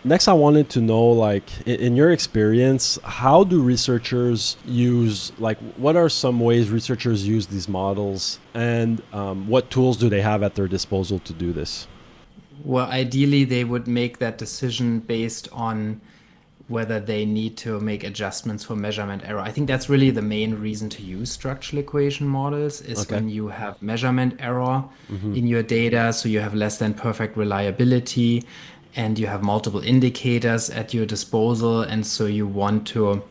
Next, I wanted to know, like, in your experience, how do researchers use, like, what are some ways researchers use these models, and what tools do they have at their disposal to do this? Well, ideally, they would make that decision based on whether they need to make adjustments for measurement error. I think that's really the main reason to use structural equation models is Okay. when you have measurement error Mm-hmm. in your data, so you have less than perfect reliability and you have multiple indicators at your disposal, and so you want to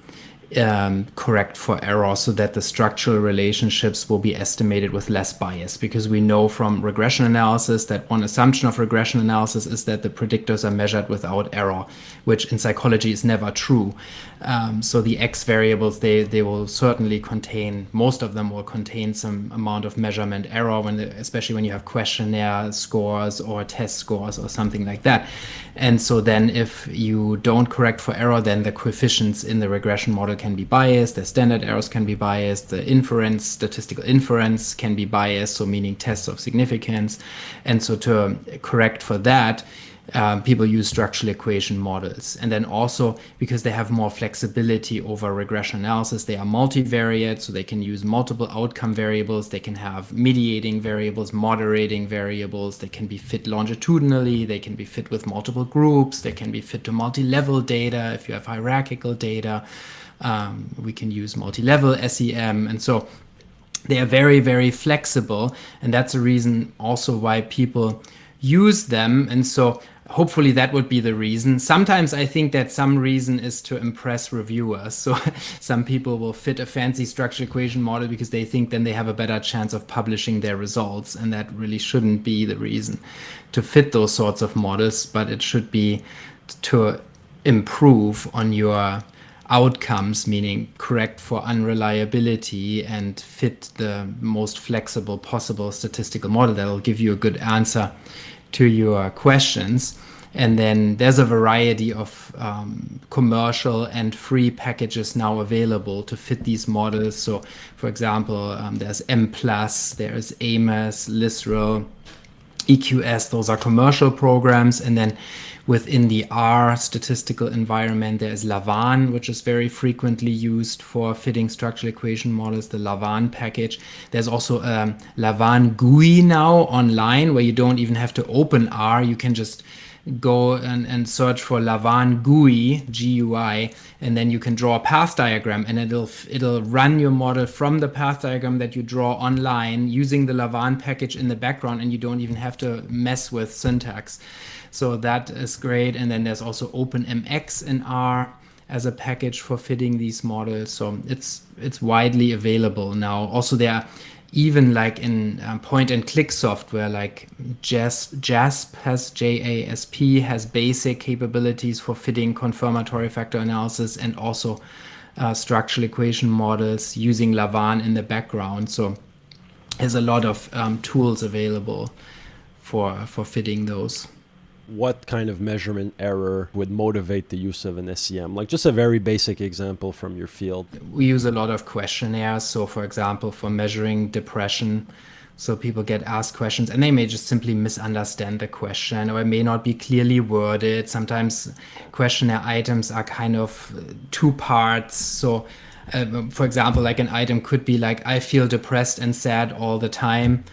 correct for error so that the structural relationships will be estimated with less bias. Because we know from regression analysis that one assumption of regression analysis is that the predictors are measured without error, which in psychology is never true. So the X variables, they will certainly contain, most of them will contain some amount of measurement error, especially when you have questionnaire scores or test scores or something like that. And so then if you don't correct for error, then the coefficients in the regression model can be biased, the standard errors can be biased, the inference, statistical inference can be biased, so meaning tests of significance. And so to correct for that, people use structural equation models. And then also, because they have more flexibility over regression analysis, they are multivariate, so they can use multiple outcome variables. They can have mediating variables, moderating variables. They can be fit longitudinally. They can be fit with multiple groups. They can be fit to multi-level data if you have hierarchical data. We can use multi-level SEM. And so they are very, very flexible. And that's a reason also why people use them. And so hopefully that would be the reason. Sometimes I think that some reason is to impress reviewers. So some people will fit a fancy structural equation model because they think then they have a better chance of publishing their results. And that really shouldn't be the reason to fit those sorts of models, but it should be to improve on your outcomes, meaning correct for unreliability and fit the most flexible possible statistical model that will give you a good answer to your questions. And then there's a variety of commercial and free packages now available to fit these models. So, for example, there's Mplus, there's AMOS, Lisrel, EQS, those are commercial programs. And then within the R statistical environment, there is lavaan, which is very frequently used for fitting structural equation models, the lavaan package. There's also a lavaan GUI now online where you don't even have to open R. You can just go and search for lavaan GUI, GUI, and then you can draw a path diagram, and it'll run your model from the path diagram that you draw online using the lavaan package in the background, and you don't even have to mess with syntax. So that is great. And then there's also OpenMX in R as a package for fitting these models. So it's widely available now. Also, there are even like in point and click software, like JASP has JASP has basic capabilities for fitting confirmatory factor analysis and also structural equation models using lavaan in the background. So there's a lot of tools available for fitting those. What kind of measurement error would motivate the use of an SEM? Like, just a very basic example from your field. We use a lot of questionnaires. So, for example, for measuring depression, so people get asked questions and they may just simply misunderstand the question or it may not be clearly worded. Sometimes questionnaire items are kind of two parts. So, for example, like an item could be like, I feel depressed and sad all the time.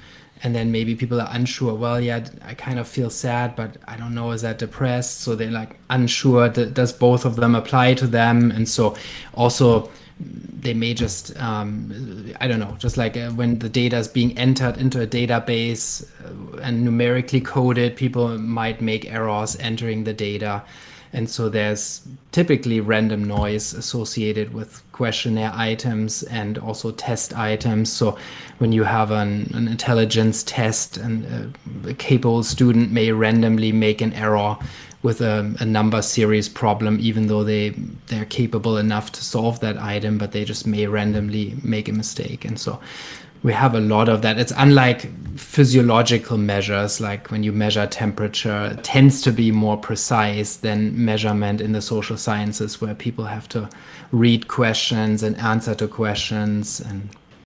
And then maybe people are unsure. Well, yeah, I kind of feel sad, but I don't know, is that depressed? So they're like unsure. Does both of them apply to them? And so also they may just, I don't know, just like when the data is being entered into a database and numerically coded, people might make errors entering the data. And so there's typically random noise associated with questionnaire items and also test items. So when you have an intelligence test and a capable student may randomly make an error with a number series problem, even though they're capable enough to solve that item, but they just may randomly make a mistake. And so we have a lot of that. It's unlike physiological measures, like when you measure temperature, it tends to be more precise than measurement in the social sciences, where people have to read questions and answer to questions. And